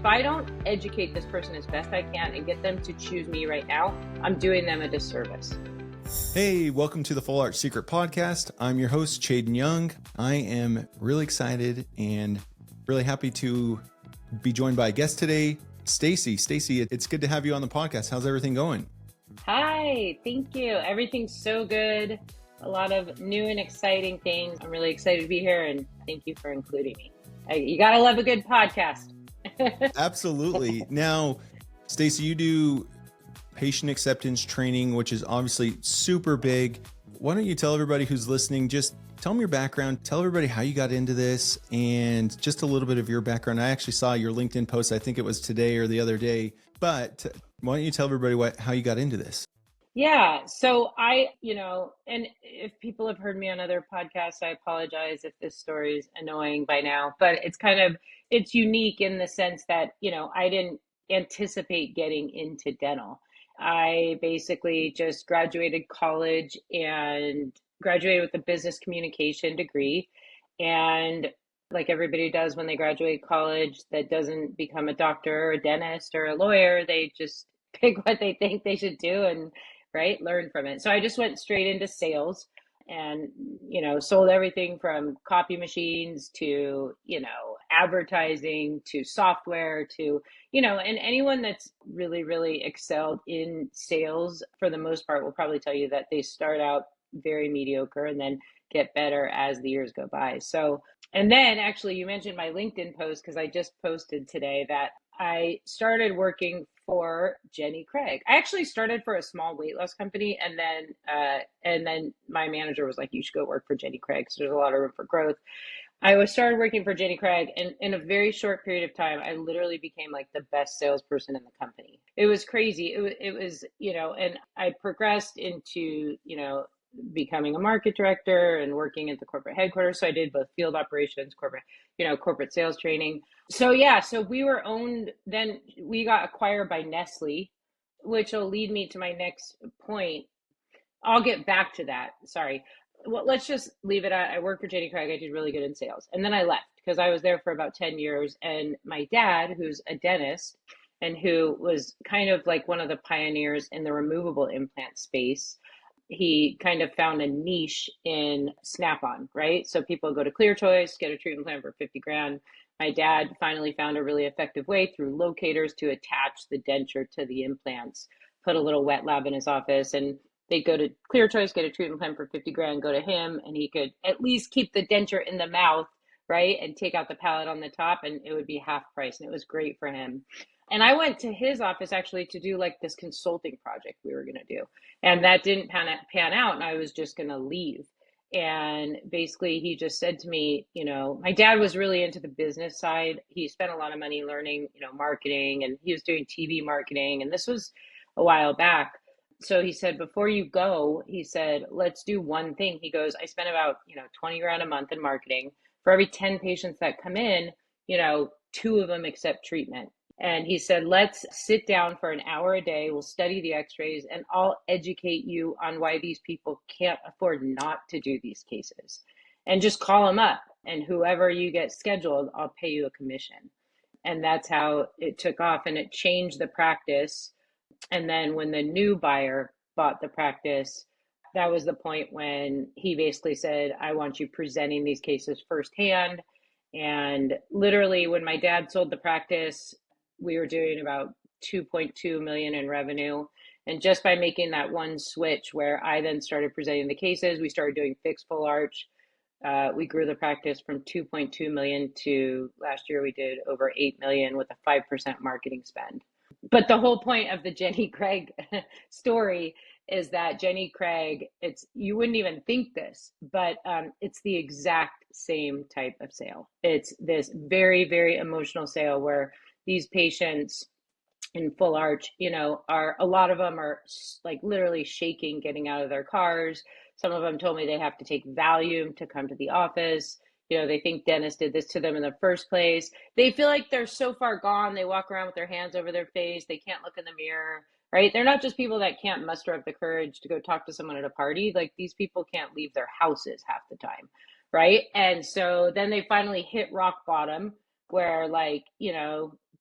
if I don't educate this person as best I can and get them to choose me right now, I'm doing them a disservice. Hey, welcome to the Full Arch Secret Podcast. I'm your host, Chaden Young. I am really excited and really happy to be joined by a guest today, Stacy. Stacy, it's good to have you on the podcast. How's everything going? Hi, thank you. Everything's so good. A lot of new and exciting things. I'm really excited to be here, and thank you for including me. You gotta love a good podcast. Absolutely. Now, Stacy, you do patient acceptance training, which is obviously super big. Why don't you tell everybody who's listening, just tell them your background, tell everybody how you got into this, and just a little bit of your background. I actually saw your LinkedIn post. I think it was today or the other day, but why don't you tell everybody how you got into this? Yeah. So and if people have heard me on other podcasts, I apologize if this story is annoying by now, but it's unique in the sense that, I didn't anticipate getting into dental. I basically just graduated college and graduated with a business communication degree. And like everybody does when they graduate college, that doesn't become a doctor or a dentist or a lawyer. They just pick what they think they should do and learn from it. So I just went straight into sales and, sold everything from copy machines to, advertising to software to, and anyone that's really, really excelled in sales for the most part will probably tell you that they start out very mediocre and then get better as the years go by. So, and then actually you mentioned my LinkedIn post because I just posted today that I started working for Jenny Craig. I actually started for a small weight loss company, and then my manager was like, "You should go work for Jenny Craig." So there's a lot of room for growth. I started working for Jenny Craig, and in a very short period of time, I literally became like the best salesperson in the company. It was crazy. It was, and I progressed into, becoming a market director and working at the corporate headquarters. So I did both field operations, corporate sales training. So yeah, so we were owned, then we got acquired by Nestle, which will lead me to my next point. I'll get back to that. Sorry. Well, let's just leave it at I worked for Jenny Craig. I did really good in sales. And then I left because I was there for about 10 years. And my dad, who's a dentist and who was kind of like one of the pioneers in the removable implant space, he kind of found a niche in Snap-on, right? So people go to Clear Choice, get a treatment plan for 50 grand. My dad finally found a really effective way through locators to attach the denture to the implants, put a little wet lab in his office, and they'd go to Clear Choice, get a treatment plan for 50 grand, go to him, and he could at least keep the denture in the mouth, right? And take out the palate on the top, and it would be half price. And it was great for him. And I went to his office actually to do like this consulting project we were going to do. And that didn't pan out, and I was just going to leave. And basically, he just said to me, my dad was really into the business side. He spent a lot of money learning, marketing, and he was doing TV marketing. And this was a while back. So he said, before you go, he said, let's do one thing. He goes, I spend about, 20 grand a month in marketing. For every 10 patients that come in, 2 of them accept treatment. And he said, let's sit down for an hour a day. We'll study the x-rays and I'll educate you on why these people can't afford not to do these cases. And just call them up. And whoever you get scheduled, I'll pay you a commission. And that's how it took off. And it changed the practice. And then when the new buyer bought the practice, that was the point when he basically said, I want you presenting these cases firsthand. And literally when my dad sold the practice, we were doing about 2.2 million in revenue. And just by making that one switch where I then started presenting the cases, we started doing fixed full arch. We grew the practice from 2.2 million to last year we did over 8 million with a 5% marketing spend. But the whole point of the Jenny Craig story is that Jenny Craig, you wouldn't even think this, but it's the exact same type of sale. It's this very, very emotional sale where these patients in full arch, are a lot of them are like literally shaking getting out of their cars. Some of them told me they have to take Valium to come to the office. They think dentists did this to them in the first place. They feel like they're so far gone. They walk around with their hands over their face. They can't look in the mirror, right? They're not just people that can't muster up the courage to go talk to someone at a party. Like these people can't leave their houses half the time, right? And so then they finally hit rock bottom where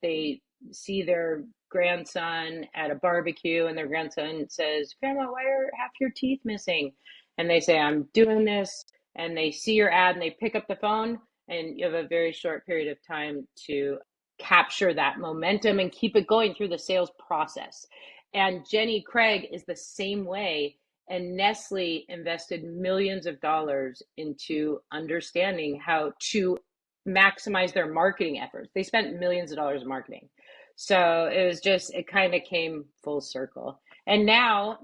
they see their grandson at a barbecue and their grandson says, Grandma, why are half your teeth missing? And they say, I'm doing this. And they see your ad and they pick up the phone, and you have a very short period of time to capture that momentum and keep it going through the sales process. And Jenny Craig is the same way. And Nestle invested millions of dollars into understanding how to maximize their marketing efforts. They spent millions of dollars in marketing. So it was just, it kind of came full circle. And now,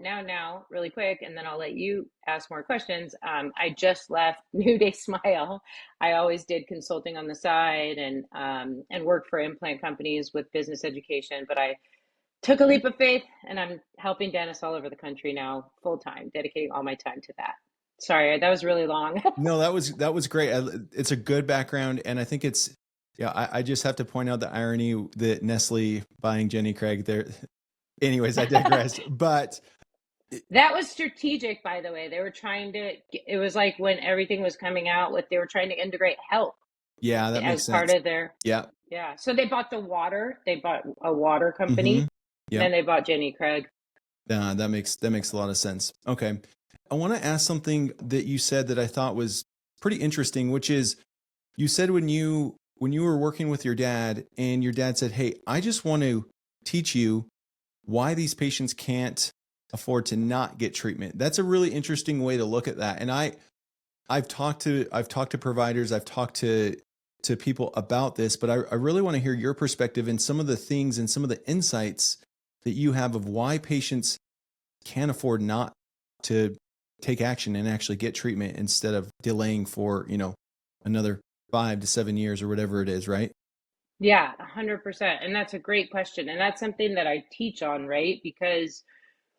really quick, and then I'll let you ask more questions. I just left New Day Smile. I always did consulting on the side and worked for implant companies with business education, but I took a leap of faith and I'm helping dentists all over the country now, full time, dedicating all my time to that. Sorry, that was really long. No, that was great. It's a good background, and I think it's yeah. I just have to point out the irony that Nestle buying Jenny Craig there. Anyways, I digress. But That was strategic, by the way. They were trying to, it was like when everything was coming out, with they were trying to integrate health yeah, that makes as part sense. of their, Yeah. yeah. So they bought they bought a water Mm-hmm. company, Yep. then they bought Jenny Craig. That makes a lot of sense. Okay. I want to ask something that you said that I thought was pretty interesting, which is you said when you were working with your dad and your dad said, "Hey, I just want to teach you why these patients can't afford to not get treatment." That's a really interesting way to look at that. And I've talked to providers, I've talked to people about this, but I really want to hear your perspective and some of the things and some of the insights that you have of why patients can't afford not to take action and actually get treatment instead of delaying for, another 5 to 7 years or whatever it is, right? Yeah, 100%. And that's a great question. And that's something that I teach on, right? Because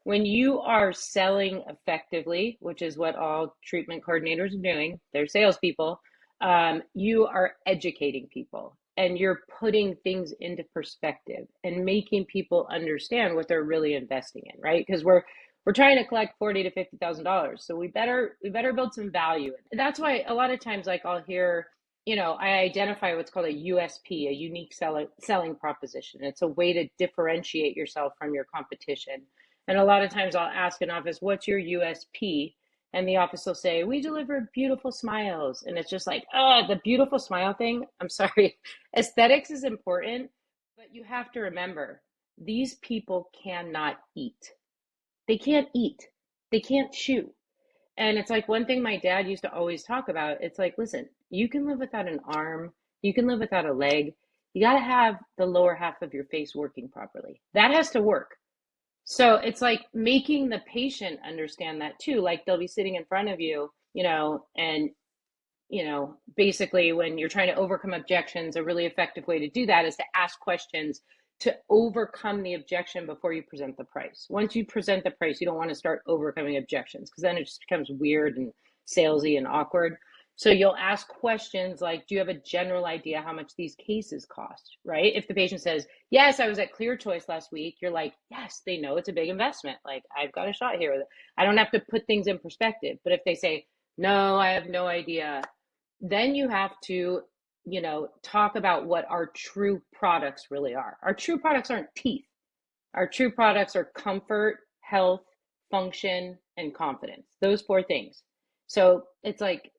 when you are selling effectively, which is what all treatment coordinators are doing, they're salespeople, you are educating people and you're putting things into perspective and making people understand what they're really investing in, right? Because we're trying to collect $40,000 to $50,000, so we better build some value. That's why a lot of times, like I'll hear, I identify what's called a USP, a unique selling proposition. It's a way to differentiate yourself from your competition. And a lot of times I'll ask an office, what's your USP? And the office will say, we deliver beautiful smiles. And it's just like, oh, the beautiful smile thing. I'm sorry. Aesthetics is important, but you have to remember these people cannot eat. They can't eat, they can't chew. And it's like one thing my dad used to always talk about. It's like, listen, you can live without an arm, you can live without a leg. You got to have the lower half of your face working properly. That has to work. So it's like making the patient understand that too. Like they'll be sitting in front of you, and basically when you're trying to overcome objections, a really effective way to do that is to ask questions to overcome the objection before you present the price. Once you present the price, you don't want to start overcoming objections because then it just becomes weird and salesy and awkward. So you'll ask questions like, do you have a general idea how much these cases cost, right? If the patient says, yes, I was at Clear Choice last week, you're like, yes, they know it's a big investment. Like, I've got a shot here. I don't have to put things in perspective. But if they say, no, I have no idea, then you have to, talk about what our true products really are. Our true products aren't teeth. Our true products are comfort, health, function, and confidence. Those four things. So it's like,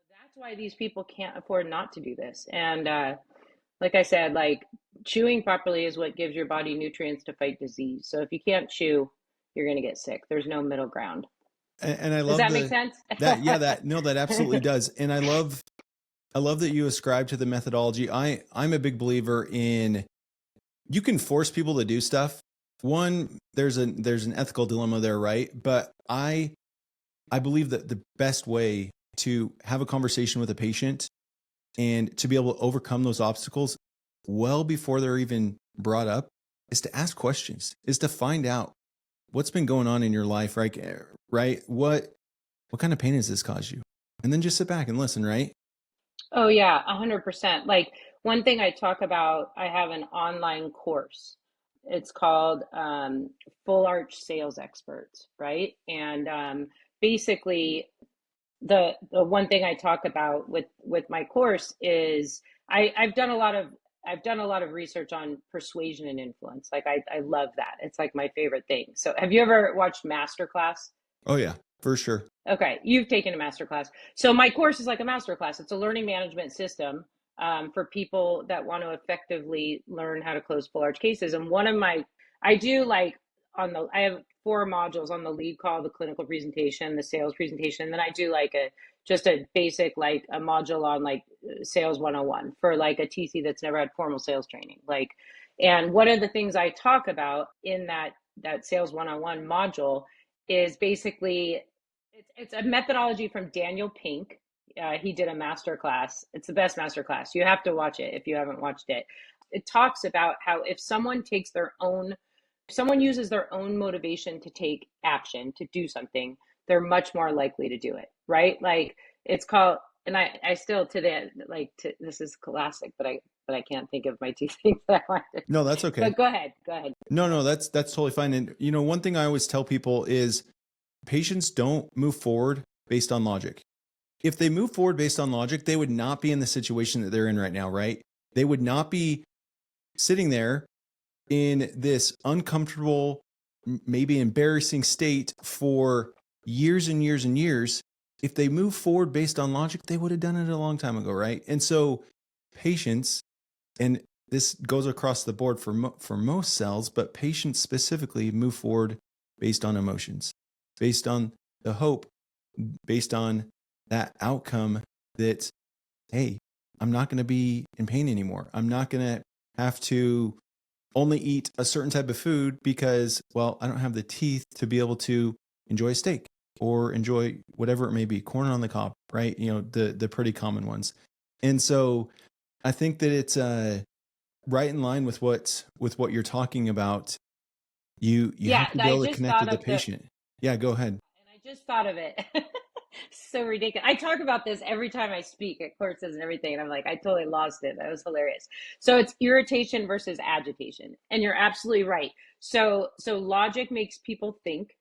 that's why these people can't afford not to do this. And like I said, like chewing properly is what gives your body nutrients to fight disease. So if you can't chew, you're going to get sick. There's no middle ground. And I Does love that make sense? that. Yeah, that, no, that absolutely does. And I love that you ascribe to the methodology. I'm a big believer in you can force people to do stuff. One, there's an ethical dilemma there, right? But I believe that the best way to have a conversation with a patient and to be able to overcome those obstacles well before they're even brought up is to ask questions, is to find out what's been going on in your life, right? Right? What kind of pain has this caused you? And then just sit back and listen, right? Oh yeah, 100%. Like one thing I talk about, I have an online course. It's called Full Arch Sales Experts, right? And basically, the one thing I talk about with my course is I've done a lot of I've done a lot of research on persuasion and influence. Like I love that. It's like my favorite thing. So have you ever watched Masterclass? Oh yeah, for sure. Okay, you've taken a master class. So my course is like a master class. It's a learning management system for people that want to effectively learn how to close full arch cases. And one of my, I do like I have 4 modules on the lead call, the clinical presentation, the sales presentation, and then I do like just a basic, like a module on like sales 101 for like a TC that's never had formal sales training. Like, and one of the things I talk about in that sales 101 module is basically it's a methodology from Daniel Pink. He did a master class. It's the best master class. You have to watch it if you haven't watched it. It talks about how if someone takes their own, if someone uses their own motivation to take action, to do something, they're much more likely to do it, right? Like it's called, and I still to the like to, this is classic, but I can't think of my 2 things that I wanted. No, that's okay. But go ahead, go ahead. No, no, that's totally fine. And you know, one thing I always tell people is patients don't move forward based on logic. If they move forward based on logic, they would not be in the situation that they're in right now, right? They would not be sitting there in this uncomfortable, maybe embarrassing state for years and years and years. If they move forward based on logic, they would have done it a long time ago, right? And so patients, and this goes across the board for most cells, but patients specifically move forward based on emotions, based on the hope, based on that outcome that, hey, I'm not going to be in pain anymore. I'm not going to have to only eat a certain type of food because, well, I don't have the teeth to be able to enjoy a steak or enjoy whatever it may be, corn on the cob, right? You know, the pretty common ones. And so I think that it's right in line with what you're talking about. You Yeah, have to be I able to just connect thought with the of the patient. Yeah, go ahead. And I just thought of it. So ridiculous. I talk about this every time I speak at courses and everything. And I'm like, I totally lost it. That was hilarious. So it's irritation versus agitation. And you're absolutely right. So logic makes people think,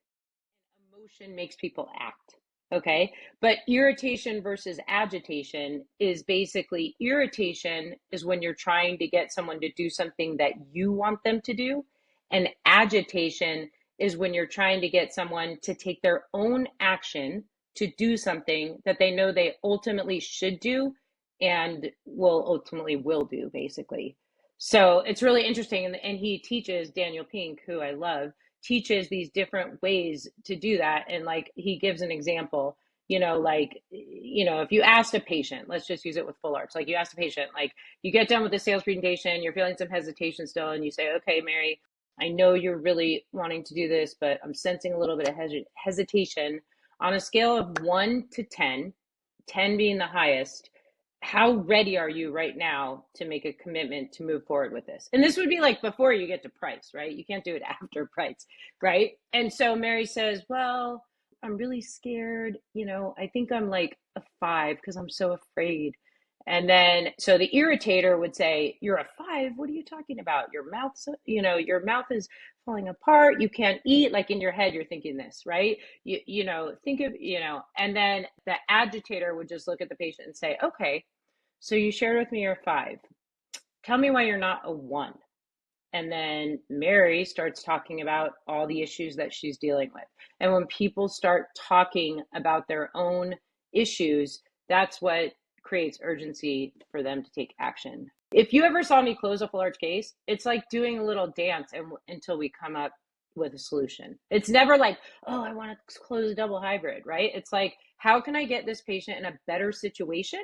emotion makes people act. Okay. But irritation versus agitation is basically irritation is when you're trying to get someone to do something that you want them to do. And agitation is when you're trying to get someone to take their own action to do something that they know they ultimately should do and will do basically. So it's really interesting. And he teaches, Daniel Pink, who I love, teaches these different ways to do that. And like he gives an example, like, if you asked a patient, let's just use it with full arch, like you asked a patient, like you get done with the sales presentation, you're feeling some hesitation still, and you say, okay, Mary, I know you're really wanting to do this, but I'm sensing a little bit of hesitation. On a scale of 1 to 10, 10 being the highest, how ready are you right now to make a commitment to move forward with this? And this would be like before you get to price, right? You can't do it after price, right? And so Mary says, well, I'm really scared. I think I'm like a 5 because I'm so afraid. And then, so the irritator would say, you're a 5. What are you talking about? Your mouth is falling apart. You can't eat. Like in your head, you're thinking this, right? Think of, and then the agitator would just look at the patient and say, okay, so you shared with me you're a 5. Tell me why you're not a 1. And then Mary starts talking about all the issues that she's dealing with. And when people start talking about their own issues, that's what creates urgency for them to take action. If you ever saw me close a full arch case, it's like doing a little dance until we come up with a solution. It's never like, oh, I want to close a double hybrid, right? It's like, how can I get this patient in a better situation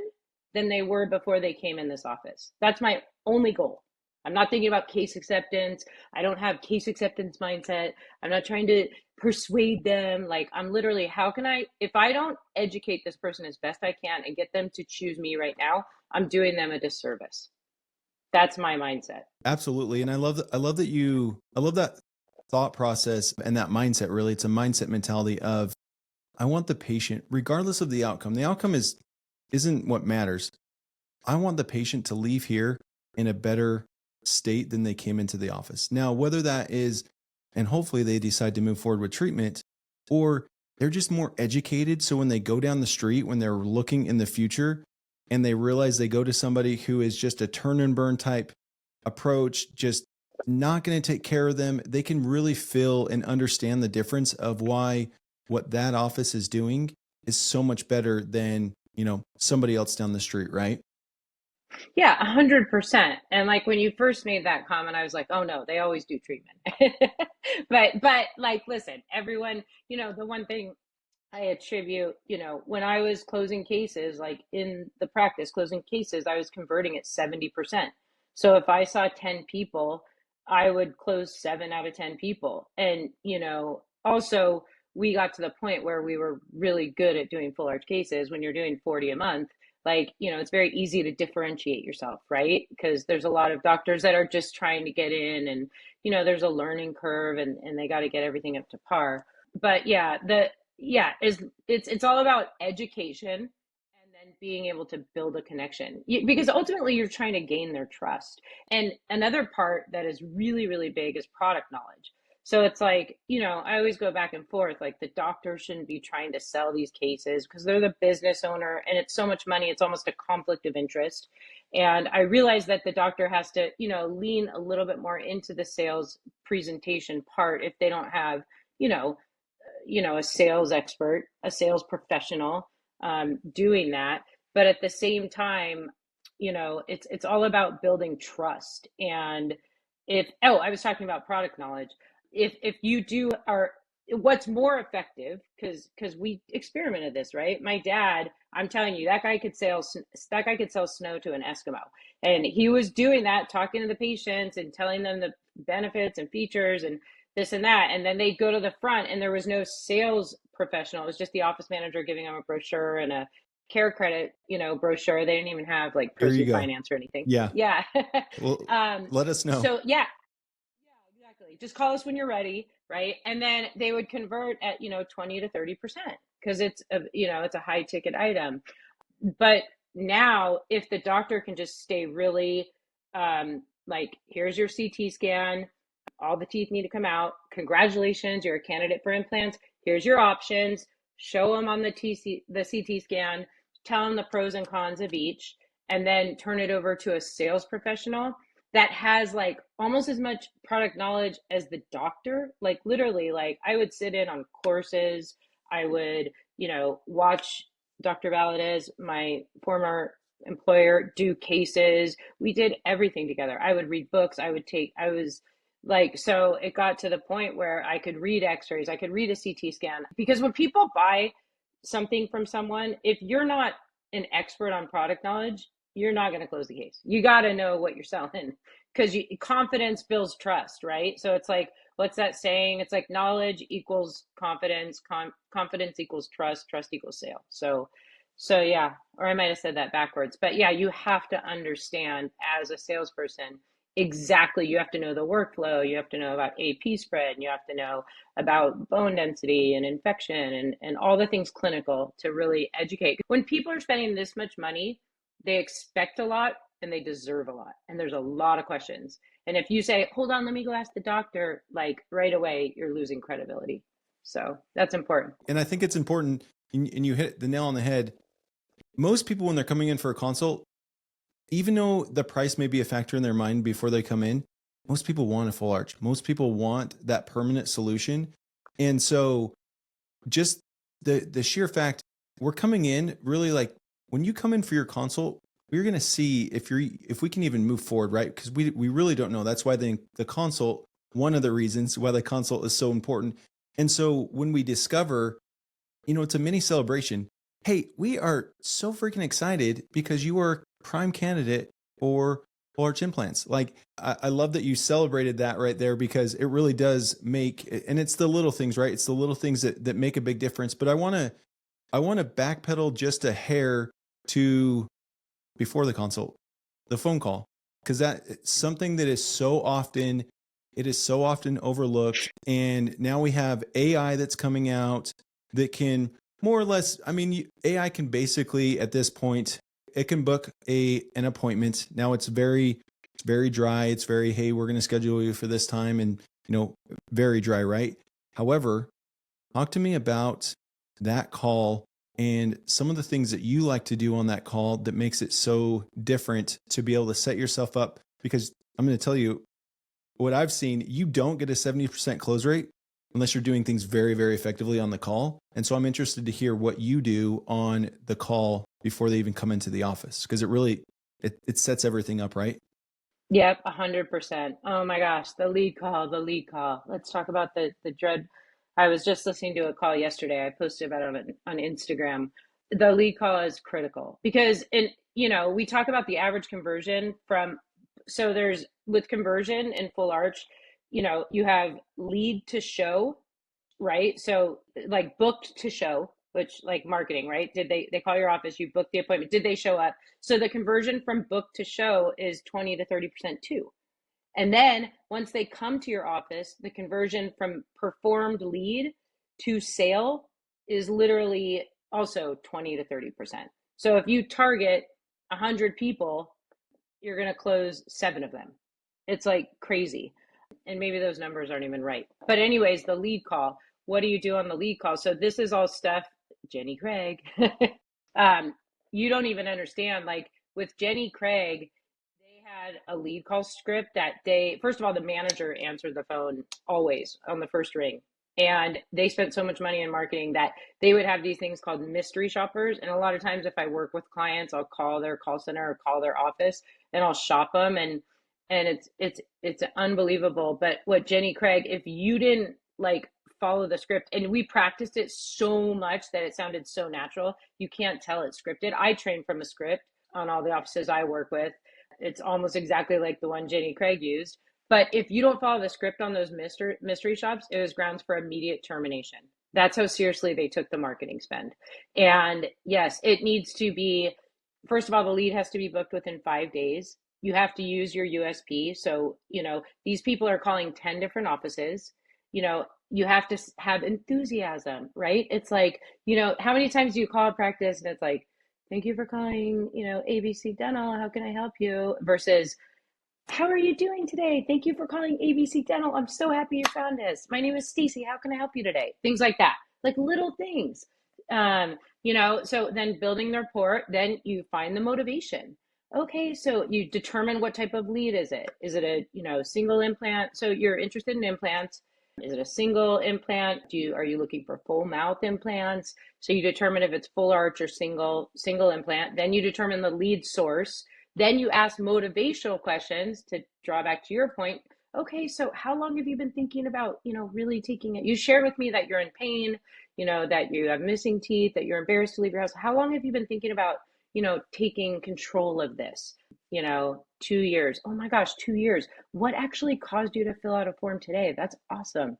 than they were before they came in this office? That's my only goal. I'm not thinking about case acceptance. I don't have case acceptance mindset. I'm not trying to persuade them. Like, I'm literally, how can if I don't educate this person as best I can and get them to choose me right now, I'm doing them a disservice. That's my mindset. Absolutely. And I love that thought process and that mindset. Really, it's a mindset mentality of, I want the patient, regardless of the outcome. The outcome isn't what matters. I want the patient to leave here in a better state than they came into the office. Now, whether that is, and hopefully they decide to move forward with treatment, or they're just more educated. So when they go down the street, when they're looking in the future and they realize they go to somebody who is just a turn and burn type approach just not going to take care of them, they can really feel and understand the difference of why what that office is doing is so much better than, somebody else down the street, right? Yeah, 100%. And like when you first made that comment, I was like, oh no, they always do treatment. But like, listen, everyone, the one thing I attribute, when I was closing cases, like in the practice, closing cases, I was converting at 70%. So if I saw 10 people, I would close 7 out of 10 people. And, also we got to the point where we were really good at doing full arch cases. When you're doing 40 a month, like, it's very easy to differentiate yourself, right? Because there's a lot of doctors that are just trying to get in, and, there's a learning curve, and they got to get everything up to par. But yeah, is it's all about education and then being able to build a connection, because ultimately you're trying to gain their trust. And another part that is really, really big is product knowledge. So it's like, I always go back and forth, like the doctor shouldn't be trying to sell these cases because they're the business owner and it's so much money, it's almost a conflict of interest. And I realize that the doctor has to, lean a little bit more into the sales presentation part if they don't have, you know a sales expert, a sales professional, doing that. But at the same time, it's all about building trust. And if I was talking about product knowledge. If you do are what's more effective, because we experimented this, right? My dad, I'm telling you, that guy could sell snow to an Eskimo, and he was doing that, talking to the patients and telling them the benefits and features and this and that. And then they go to the front and there was no sales professional. It was just the office manager giving them a brochure and a care credit, brochure. They didn't even have like There you ProSuite go. Finance or anything. Yeah. Yeah. Well, um, let us know. so yeah, exactly. Just call us when you're ready, right? And then they would convert at, 20 to 30% because it's a high ticket item. But now if the doctor can just stay really, like, here's your CT scan, all the teeth need to come out. Congratulations, you're a candidate for implants. Here's your options. Show them on the CT scan, tell them the pros and cons of each, and then turn it over to a sales professional that has like almost as much product knowledge as the doctor. Like literally, like I would sit in on courses. I would, watch Dr. Valadez, my former employer, do cases. We did everything together. I would read books. I was like, so it got to the point where I could read x-rays, I could read a CT scan. Because when people buy something from someone, if you're not an expert on product knowledge, you're not going to close the case. You got to know what you're selling, because confidence builds trust, right? So it's like, what's that saying? It's like knowledge equals confidence, confidence equals trust equals sale. So yeah, or I might have said that backwards, but yeah, you have to understand as a salesperson exactly. You have to know the workflow, you have to know about AP spread, and you have to know about bone density and infection and all the things clinical to really educate. When people are spending this much money, they expect a lot and they deserve a lot. And there's a lot of questions. And if you say, hold on, let me go ask the doctor, like right away, you're losing credibility. So that's important. And I think it's important, and you hit the nail on the head. Most people, when they're coming in for a consult, even though the price may be a factor in their mind before they come in, most people want a full arch. Most people want that permanent solution. And so just the sheer fact, we're coming in really, like, when you come in for your consult, we're going to see if we can even move forward, right? Because we really don't know. That's why the consult, one of the reasons why the consult is so important. And so when we discover, it's a mini celebration. Hey, we are so freaking excited because you are a prime candidate for full arch implants. Like, I love that you celebrated that right there, because it really does make, and it's the little things, right? It's the little things that make a big difference. But I want to backpedal just a hair to before the consult, the phone call, because that's something that is so often, it is so often overlooked. And now we have AI that's coming out that can more or less, I mean, AI can basically at this point, it can book an appointment. Now it's very dry. It's very, hey, we're going to schedule you for this time, and very dry, right? However, talk to me about that call and some of the things that you like to do on that call that makes it so different to be able to set yourself up because I'm going to tell you what I've seen. You don't get a 70% close rate unless you're doing things very, very effectively on the call. And so I'm interested to hear what you do on the call before they even come into the office, because it really, it sets everything up, right? Yep, 100%. Oh my gosh, the lead call, the lead call. Let's talk about the dread. I was just listening to a call yesterday. I posted about it on Instagram. The lead call is critical because we talk about the average conversion from, so there's with conversion in full arch, you have lead to show, right? So like booked to show, which like marketing, right? Did they call your office, you booked the appointment, did they show up? So the conversion from book to show is 20 to 30% too. And then once they come to your office, the conversion from performed lead to sale is literally also 20 to 30%. So if you target 100 people, you're going to close 7 of them. It's like crazy. And maybe those numbers aren't even right. But anyways, the lead call. What do you do on the lead call? So this is all stuff, Jenny Craig. um, you don't even understand. Like with Jenny Craig, they had a lead call script that day. First of all, the manager answered the phone always on the first ring. And they spent so much money in marketing that they would have these things called mystery shoppers. And a lot of times, if I work with clients, I'll call their call center or call their office and I'll shop them. And it's unbelievable. But what Jenny Craig, if you didn't like follow the script, and we practiced it so much that it sounded so natural, you can't tell it's scripted. I trained from a script on all the offices I work with. It's almost exactly like the one Jenny Craig used. But if you don't follow the script on those mystery shops, it was grounds for immediate termination. That's how seriously they took the marketing spend. And yes, it needs to be, first of all, the lead has to be booked within 5 days. You have to use your USP. So, these people are calling 10 different offices. You have to have enthusiasm, right? It's like, how many times do you call a practice and it's like, thank you for calling, ABC Dental. How can I help you? Versus, how are you doing today? Thank you for calling ABC Dental. I'm so happy you found us. My name is Stacy. How can I help you today? Things like that, like little things. So then building the rapport, then you find the motivation. Okay, so you determine what type of lead is it? Is it a, single implant? So you're interested in implants. Is it a single implant? Are you looking for full mouth implants? So you determine if it's full arch or single implant. Then you determine the lead source. Then you ask motivational questions to draw back to your point. Okay, so how long have you been thinking about, really taking it? You shared with me that you're in pain, that you have missing teeth, that you're embarrassed to leave your house. How long have you been thinking about, taking control of this? 2 years. Oh my gosh, 2 years. What actually caused you to fill out a form today? That's awesome.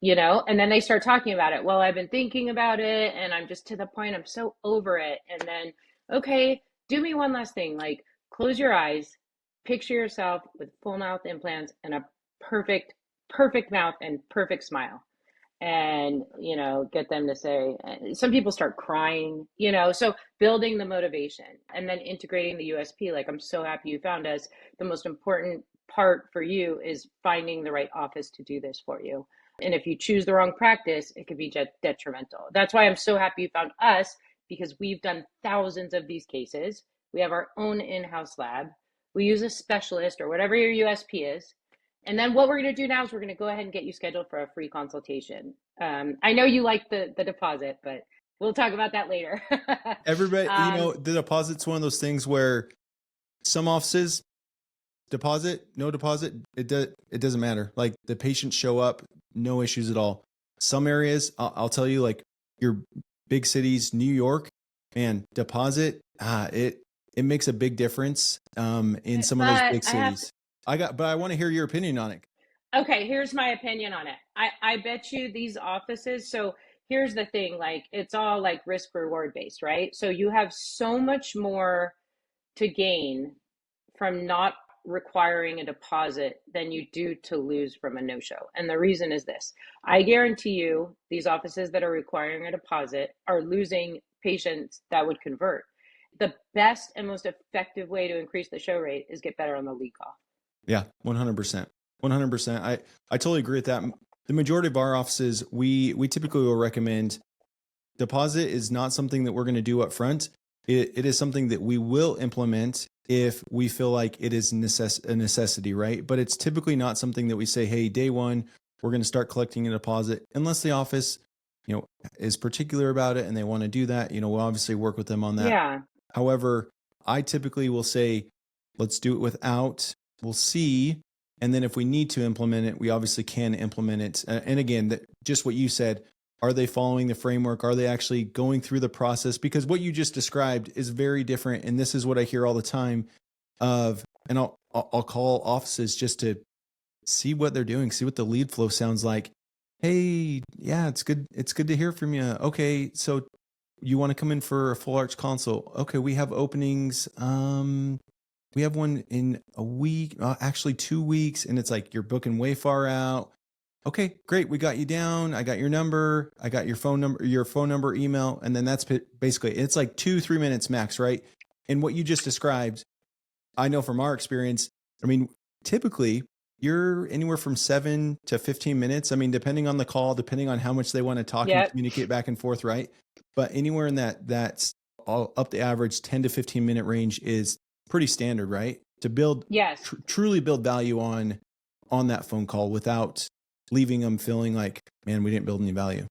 And then they start talking about it. Well, I've been thinking about it and I'm just to the point, I'm so over it. And then, okay, do me one last thing, like close your eyes, picture yourself with full mouth implants and a perfect mouth and perfect smile. And, get them to say, some people start crying, so building the motivation and then integrating the USP. Like, I'm so happy you found us. The most important part for you is finding the right office to do this for you. And if you choose the wrong practice, it could be detrimental. That's why I'm so happy you found us, because we've done thousands of these cases. We have our own in-house lab. We use a specialist or whatever your USP is. And then what we're going to do now is we're going to go ahead and get you scheduled for a free consultation. I know you like the deposit, but we'll talk about that later. Everybody, the deposit's one of those things where some offices deposit, no deposit, it doesn't matter. Like the patients show up, no issues at all. Some areas, I'll tell you, like your big cities, New York, man, deposit, it makes a big difference in some of those big cities. But I want to hear your opinion on it. Okay, here's my opinion on it. I bet you these offices, so here's the thing, like it's all like risk reward based, right? So you have so much more to gain from not requiring a deposit than you do to lose from a no-show. And the reason is this. I guarantee you these offices that are requiring a deposit are losing patients that would convert. The best and most effective way to increase the show rate is get better on the lead call. Yeah, 100%. 100%. I totally agree with that. The majority of our offices, we typically will recommend deposit is not something that we're going to do up front. It is something that we will implement if we feel like it is a necessity, right? But it's typically not something that we say, hey, day one, we're going to start collecting a deposit, unless the office, is particular about it and they want to do that. We'll obviously work with them on that. Yeah. However, I typically will say, let's do it without, we'll see. And then if we need to implement it, we obviously can implement it. And again, just what you said, are they following the framework? Are they actually going through the process? Because what you just described is very different. And this is what I hear all the time and I'll call offices just to see what they're doing, see what the lead flow sounds like. Hey, yeah, it's good. It's good to hear from you. Okay. So you want to come in for a full arch consult? Okay. We have openings. We have one in a week, actually 2 weeks. And it's like, you're booking way far out. Okay, great. We got you down. I got your number. I got your phone number, email. And then that's basically, it's like 2-3 minutes max, right? And what you just described, I know from our experience, I mean, typically you're anywhere from 7 to 15 minutes. I mean, depending on the call, depending on how much they want to talk and Yep. communicate back and forth, right? But anywhere in that's all up the average 10 to 15 minute range is pretty standard, right? To build, Yes. truly build value on that phone call without leaving them feeling like, man, we didn't build any value.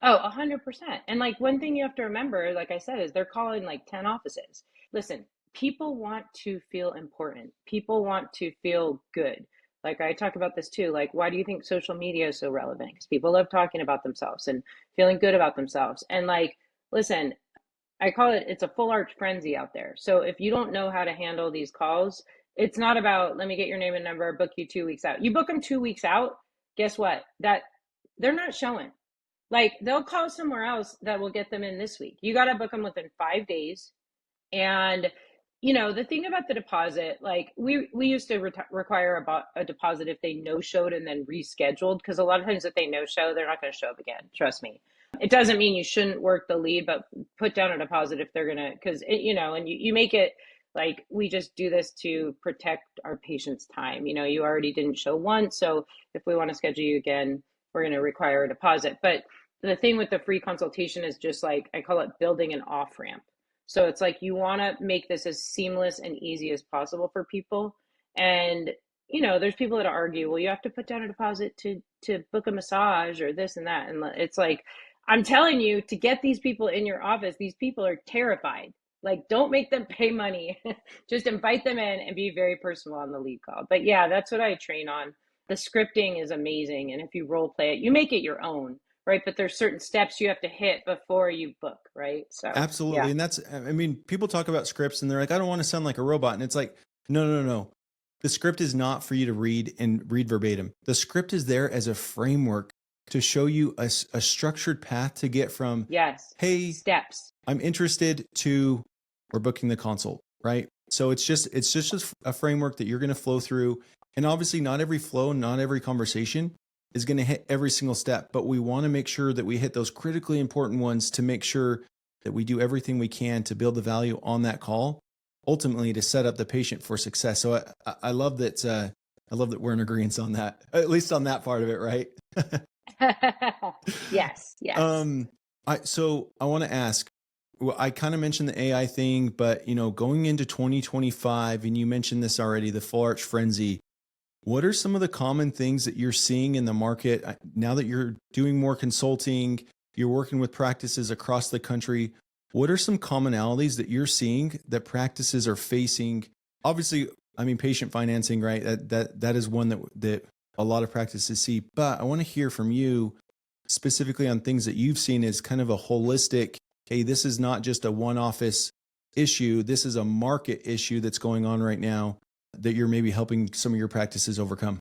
Oh, 100%. And like one thing you have to remember, like I said, is they're calling like 10 offices. Listen, people want to feel important. People want to feel good. Like I talk about this too. Like, why do you think social media is so relevant? Because people love talking about themselves and feeling good about themselves. And like, listen, I call it's a full arch frenzy out there. So if you don't know how to handle these calls, it's not about let me get your name and number, book you 2 weeks out. You book them 2 weeks out, guess what? That they're not showing. Like they'll call somewhere else that will get them in this week. You got to book them within 5 days. And the thing about the deposit, like we used to require about a deposit if they no showed and then rescheduled, because a lot of times if they no show, they're not going to show up again. Trust me. It doesn't mean you shouldn't work the lead, but put down a deposit if they're gonna, because and you make it like we just do this to protect our patient's time. You already didn't show once, so if we want to schedule you again, we're going to require a deposit. But the thing with the free consultation is just like I call it building an off ramp. So it's like you want to make this as seamless and easy as possible for people. And there's people that argue, well, you have to put down a deposit to book a massage or this and that. And it's like, I'm telling you, to get these people in your office, these people are terrified. Like, don't make them pay money. Just invite them in and be very personal on the lead call. But yeah, that's what I train on. The scripting is amazing. And if you role play it, you make it your own, right? But there's certain steps you have to hit before you book, right? So yeah. Absolutely. And I mean, people talk about scripts and they're like, I don't want to sound like a robot. And it's like, no, no, no, no. The script is not for you to read and read verbatim. The script is there as a framework to show you a structured path to get from, Yes. hey, Steps. I'm interested to, we're booking the consult, right? So it's just a framework that you're going to flow through. And obviously not every flow, not every conversation is going to hit every single step, but we want to make sure that we hit those critically important ones to make sure that we do everything we can to build the value on that call, ultimately to set up the patient for success. So I love that. I love that we're in agreement on that, at least on that part of it, right? Yes. Yes. So I want to ask, well, I kind of mentioned the AI thing, but going into 2025, and you mentioned this already, the full arch frenzy. What are some of the common things that you're seeing in the market now that you're doing more consulting, you're working with practices across the country? What are some commonalities that you're seeing that practices are facing? Obviously, I mean, patient financing, right? That is one that a lot of practices see, but I want to hear from you specifically on things that you've seen as kind of a holistic, hey, this is not just a one office issue. This is a market issue that's going on right now that you're maybe helping some of your practices overcome.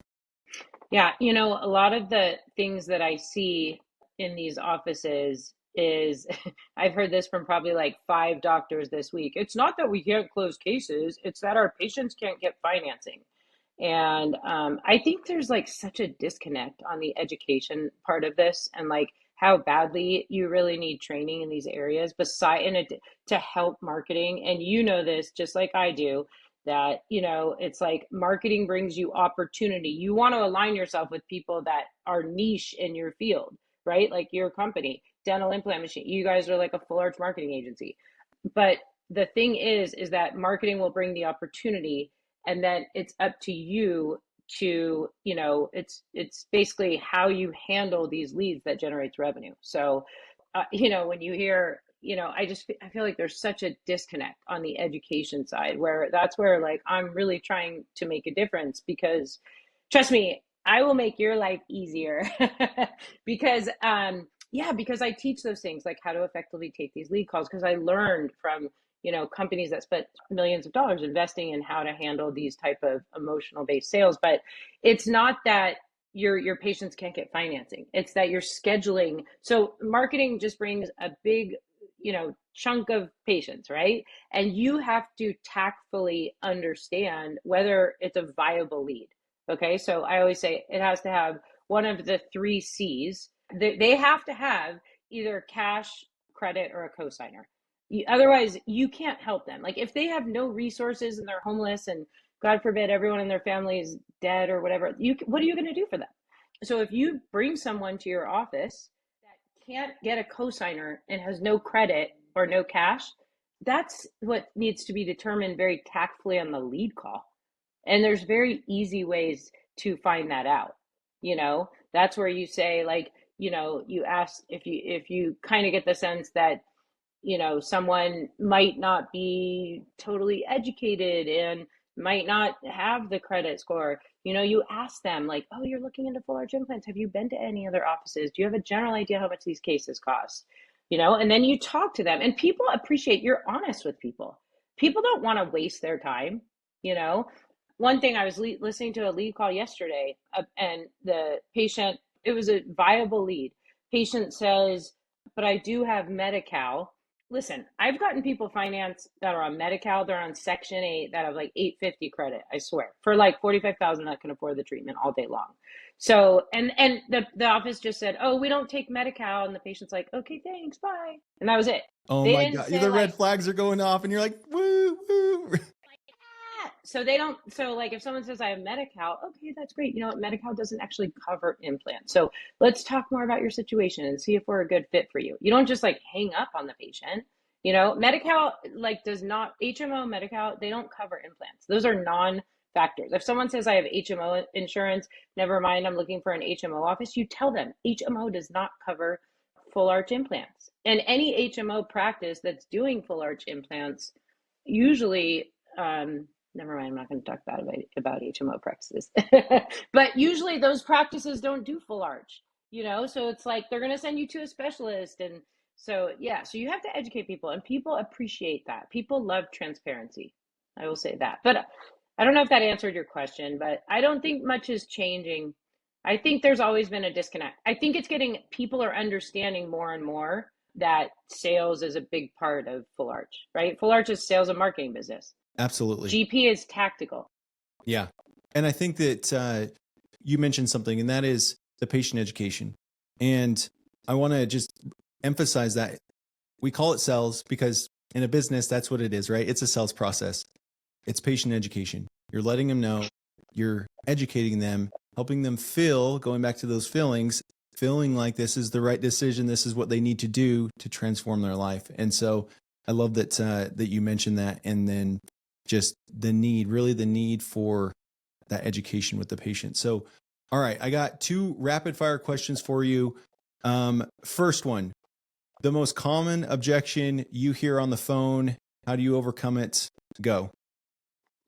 Yeah. A lot of the things that I see in these offices is I've heard this from probably like 5 doctors this week. It's not that we can't close cases, it's that our patients can't get financing. And I think there's like such a disconnect on the education part of this and like how badly you really need training in these areas beside to help marketing. And this just like I do, that it's like marketing brings you opportunity. You want to align yourself with people that are niche in your field, right? Like your company, dental implant machine, you guys are like a full arch marketing agency. But the thing is that marketing will bring the opportunity, and then it's up to you to, it's basically how you handle these leads that generates revenue. So, when you hear, I feel like there's such a disconnect on the education side, where that's where, like, I'm really trying to make a difference, because trust me, I will make your life easier because because I teach those things, like how to effectively take these lead calls, because I learned from, companies that spent millions of dollars investing in how to handle these type of emotional based sales. But it's not that your patients can't get financing, it's that you're scheduling. So marketing just brings a big, chunk of patients, right? And you have to tactfully understand whether it's a viable lead. Okay, so I always say it has to have one of the three C's. They have to have either cash, credit, or a cosigner. Otherwise, you can't help them. Like, if they have no resources and they're homeless, and God forbid everyone in their family is dead or whatever, what are you going to do for them? So if you bring someone to your office that can't get a cosigner and has no credit or no cash, that's what needs to be determined very tactfully on the lead call. And there's very easy ways to find that out. That's where you say, like, you ask, if you kind of get the sense that, someone might not be totally educated and might not have the credit score. You ask them, like, oh, you're looking into full arch implants. Have you been to any other offices? Do you have a general idea how much these cases cost? And then you talk to them, and people appreciate you're honest with people. People don't want to waste their time. you know One thing, I was listening to a lead call yesterday, and the patient, it was a viable lead. Patient says, but I do have Medi-Cal. Listen, I've gotten people finance that are on Medi-Cal, they're on Section 8, that have like 850 credit, I swear, for like 45,000 that can afford the treatment all day long. So, and the office just said, oh, we don't take Medi-Cal, and the patient's like, okay, thanks, bye. And that was it. Oh They my didn't God. say, The red like, flags are going off and you're like, woo, woo. so they don't, so like if someone says I have Medi-Cal, okay, that's great. You know what? Medi-Cal doesn't actually cover implants. So let's talk more about your situation and see if we're a good fit for you. You don't just like hang up on the patient. Medi-Cal, like, does not, HMO, Medi-Cal, they don't cover implants. Those are non-factors. If someone says I have HMO insurance, never mind, I'm looking for an HMO office, you tell them HMO does not cover full arch implants. And any HMO practice that's doing full arch implants usually, never mind, I'm not going to talk about HMO practices. But usually those practices don't do full arch, so it's like they're going to send you to a specialist. And so, yeah, so you have to educate people, and people appreciate that. People love transparency. I will say that. But I don't know if that answered your question, but I don't think much is changing. I think there's always been a disconnect. I think it's getting, people are understanding more and more that sales is a big part of full arch, right? Full arch is sales and marketing business. Absolutely. GP is tactical. Yeah. And I think that you mentioned something, and that is the patient education. And I want to just emphasize that we call it sales because in a business, that's what it is, right? It's a sales process. It's patient education. You're letting them know, you're educating them, helping them feel, going back to those feelings, feeling like this is the right decision. This is what they need to do to transform their life. And so I love that, that you mentioned that. And then just the need for that education with the patient. So, all right, I got 2 rapid fire questions for you. First one, the most common objection you hear on the phone, how do you overcome it? Go.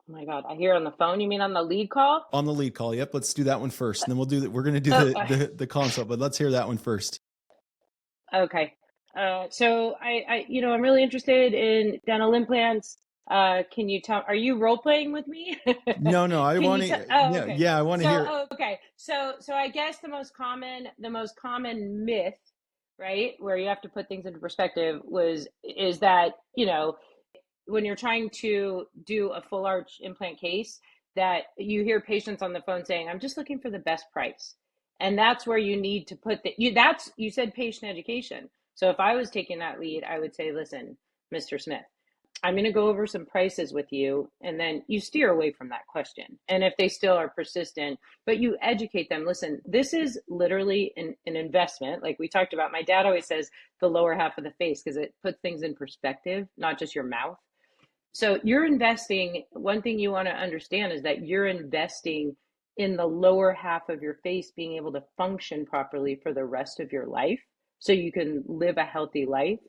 Oh my God, I hear on the phone. You mean on the lead call? On the lead call. Yep. Let's do that one first. And then we'll do that. We're going to do the consult, but let's hear that one first. Okay. So I'm really interested in dental implants. Can you tell, are you role playing with me? No, I Can want you tell, to, oh, yeah, okay. yeah, I want to hear. Okay. So I guess the most common myth, right, where you have to put things into perspective is that, when you're trying to do a full arch implant case, that you hear patients on the phone saying, I'm just looking for the best price. And that's where you need to put you said patient education. So if I was taking that lead, I would say, listen, Mr. Smith, I'm going to go over some prices with you, and then you steer away from that question. And if they still are persistent, but you educate them, listen, this is literally an investment. Like we talked about, my dad always says the lower half of the face, because it puts things in perspective, not just your mouth. So you're investing, one thing you want to understand is that you're investing in the lower half of your face being able to function properly for the rest of your life so you can live a healthy life.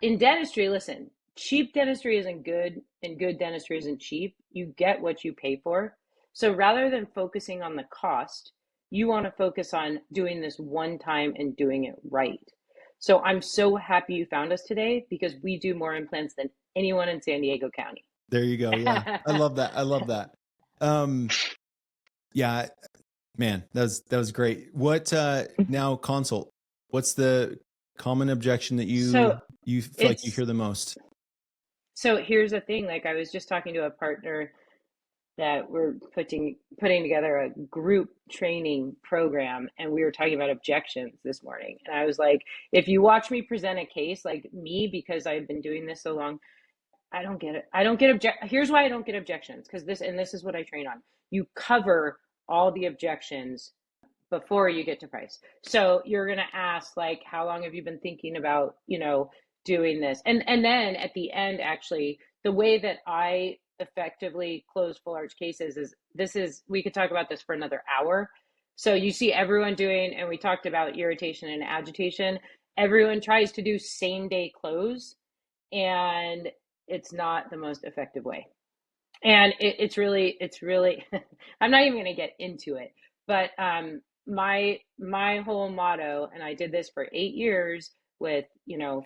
In dentistry, listen, cheap dentistry isn't good and good dentistry isn't cheap. You get what you pay for. So rather than focusing on the cost, you want to focus on doing this one time and doing it right. So I'm so happy you found us today because we do more implants than anyone in San Diego County. There you go. Yeah. I love that. I love that. Yeah, man, that was great. What now consult? What's the common objection that So you feel like you it's hear the most? so here's the thing, like I was just talking to a partner that we're putting together a group training program, and we were talking about objections this morning, and I was like, if you watch me present a case, like me, because I've been doing this so long, I don't get it. I don't get here's why I don't get objections, because this is what I train on. You cover all the objections before you get to price. So you're going to ask, like, how long have you been thinking about, doing this? And then at the end, actually, the way that I effectively close full arch cases is we could talk about this for another hour. So you see everyone doing, and we talked about irritation and agitation. Everyone tries to do same day close, and it's not the most effective way. And it's really I'm not even going to get into it, but my whole motto, and I did this for 8 years with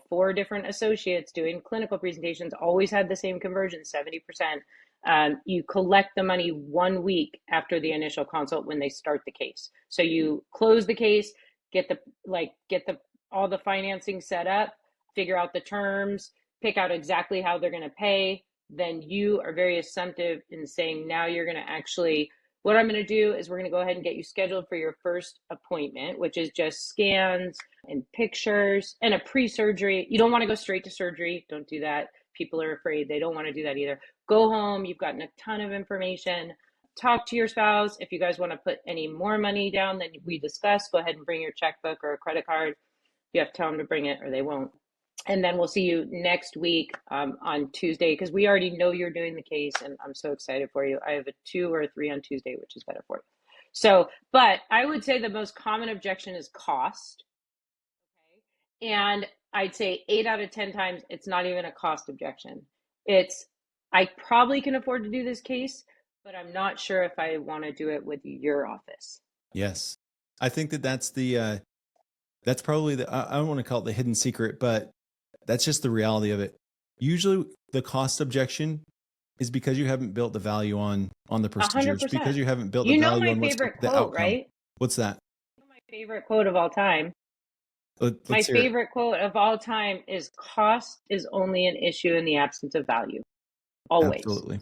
4 different associates doing clinical presentations, always had the same conversion, 70%. You collect the money 1 week after the initial consult when they start the case. So you close the case, get the all the financing set up, figure out the terms, pick out exactly how they're going to pay. Then you are very assumptive in saying, now you're going to actually, what I'm going to do is we're going to go ahead and get you scheduled for your first appointment, which is just scans and pictures and a pre-surgery. You don't want to go straight to surgery. Don't do that. People are afraid. They don't want to do that either. Go home. You've gotten a ton of information. Talk to your spouse. If you guys want to put any more money down than we discussed, go ahead and bring your checkbook or a credit card. You have to tell them to bring it or they won't. And then we'll see you next week on Tuesday, because we already know you're doing the case, and I'm so excited for you. I have a 2 or a 3 on Tuesday, which is better for you. So, but I would say the most common objection is cost. Okay. And I'd say 8 out of 10 times, it's not even a cost objection. It's, I probably can afford to do this case, but I'm not sure if I want to do it with your office. Yes. I think that's probably I don't want to call it the hidden secret, but that's just the reality of it. Usually the cost objection is because you haven't built the value on the procedures, 100%. because you haven't built the value My on what's favorite the quote, outcome. right? What's that? My favorite quote of all time. My Let's hear it. favorite quote of all time is, cost is only an issue in the absence of value. Always. Absolutely.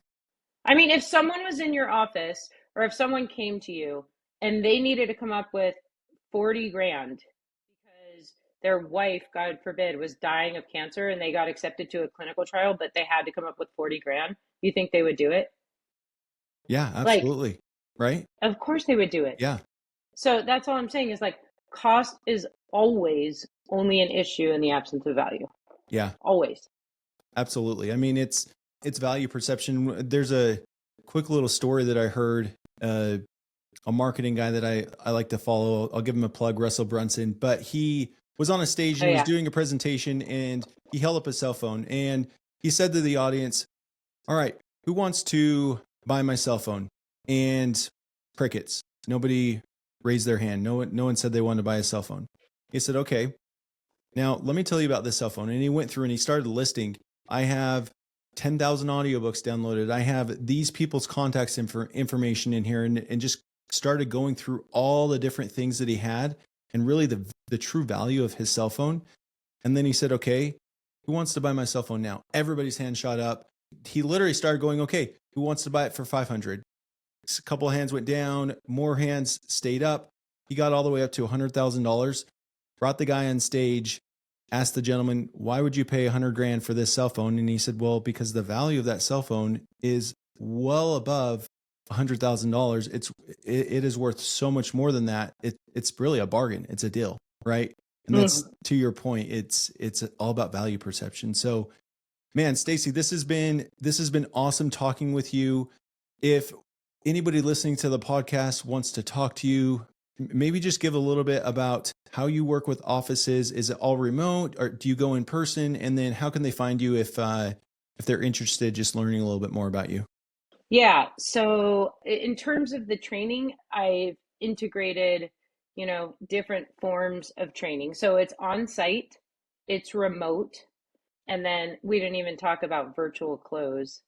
I mean, if someone was in your office, or if someone came to you and they needed to come up with 40 grand because their wife, God forbid, was dying of cancer and they got accepted to a clinical trial, but they had to come up with 40 grand, you think they would do it? Yeah, Like, absolutely. Right? of course they would do it. Yeah. So that's all I'm saying is, like, cost is always only an issue in the absence of value. Yeah. Always. Absolutely. I mean, it's value perception. There's a quick little story that I heard, a marketing guy that I like to follow. I'll give him a plug, Russell Brunson, but he was on a stage and was doing a presentation, and he held up a cell phone and he said to the audience, all right, who wants to buy my cell phone? And crickets. Nobody raised their hand. No one said they wanted to buy a cell phone. He said, okay, now let me tell you about this cell phone. And he went through and he started listing, I have 10,000 audiobooks downloaded. I have these people's contacts information in here, and just started going through all the different things that he had and really the true value of his cell phone. And then he said, okay, who wants to buy my cell phone now? Everybody's hand shot up. He literally started going, okay, who wants to buy it for 500? A couple of hands went down, more hands stayed up. He got all the way up to $100,000, brought the guy on stage, asked the gentleman, why would you pay 100 grand for this cell phone? And he said, well, because the value of that cell phone is well above $100,000. It is worth so much more than that. It's really a bargain. It's a deal, right? And that's to your point. It's all about value perception. So, Man, Stacy, this has been awesome talking with you. If anybody listening to the podcast wants to talk to you, maybe just give a little bit about how you work with offices. Is it all remote, or do you go in person? And then how can they find you if they're interested, just learning a little bit more about you? Yeah, so in terms of the training, I've integrated, different forms of training. So it's on site, it's remote, and then we didn't even talk about virtual close,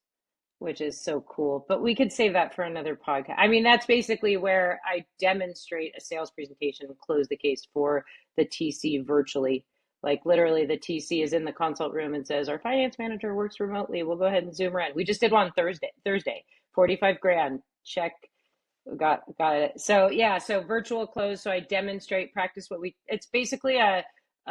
which is so cool. But we could save that for another podcast. I mean, that's basically where I demonstrate a sales presentation and close the case for the TC virtually. Like literally, the TC is in the consult room and says, "Our finance manager works remotely. We'll go ahead and Zoom her in." We just did one Thursday, 45 grand. Check. Got it. So yeah, so virtual close. So I demonstrate, practice it's basically a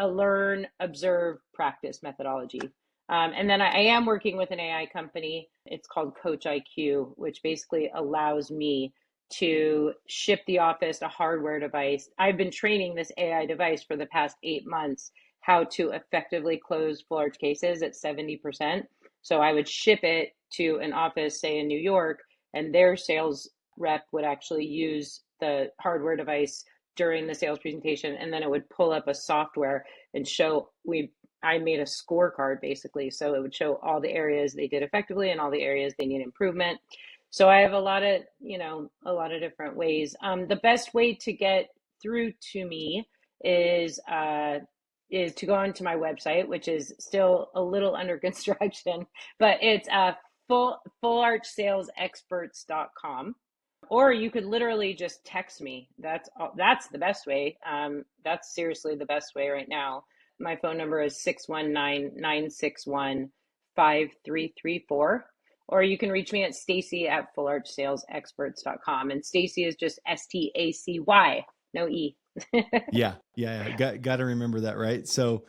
learn, observe, practice methodology. And then I am working with an AI company. It's called Coach IQ, which basically allows me to ship the office a hardware device. I've been training this AI device for the past 8 months how to effectively close full arch cases at 70%. So I would ship it to an office, say in New York, and their sales rep would actually use the hardware device during the sales presentation, and then it would pull up a software and show I made a scorecard basically. So it would show all the areas they did effectively and all the areas they need improvement. So I have a lot of different ways. The best way to get through to me is to go onto my website, which is still a little under construction, but it's fullarchsalesexperts.com. Or you could literally just text me. That's the best way. That's seriously the best way right now. My phone number is 619-961-5334. Or you can reach me at Stacy at fullarchsalesexperts.com. And Stacy is just STACY, no E. Yeah. Got to remember that, right? So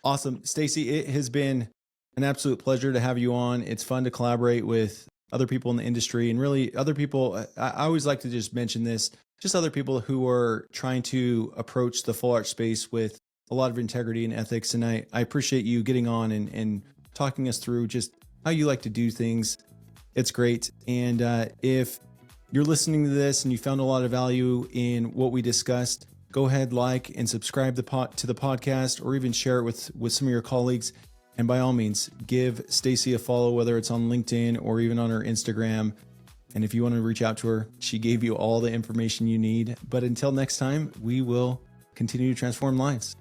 awesome. Stacy, it has been an absolute pleasure to have you on. It's fun to collaborate with other people in the industry, and really other people. I always like to just mention this, just other people who are trying to approach the full arch space with a lot of integrity and ethics. And I appreciate you getting on and talking us through just how you like to do things. It's great. And if you're listening to this and you found a lot of value in what we discussed, go ahead, like and subscribe to the podcast, or even share it with some of your colleagues. And by all means, give Stacy a follow, whether it's on LinkedIn or even on her Instagram. And if you want to reach out to her, she gave you all the information you need. But until next time, we will continue to transform lives.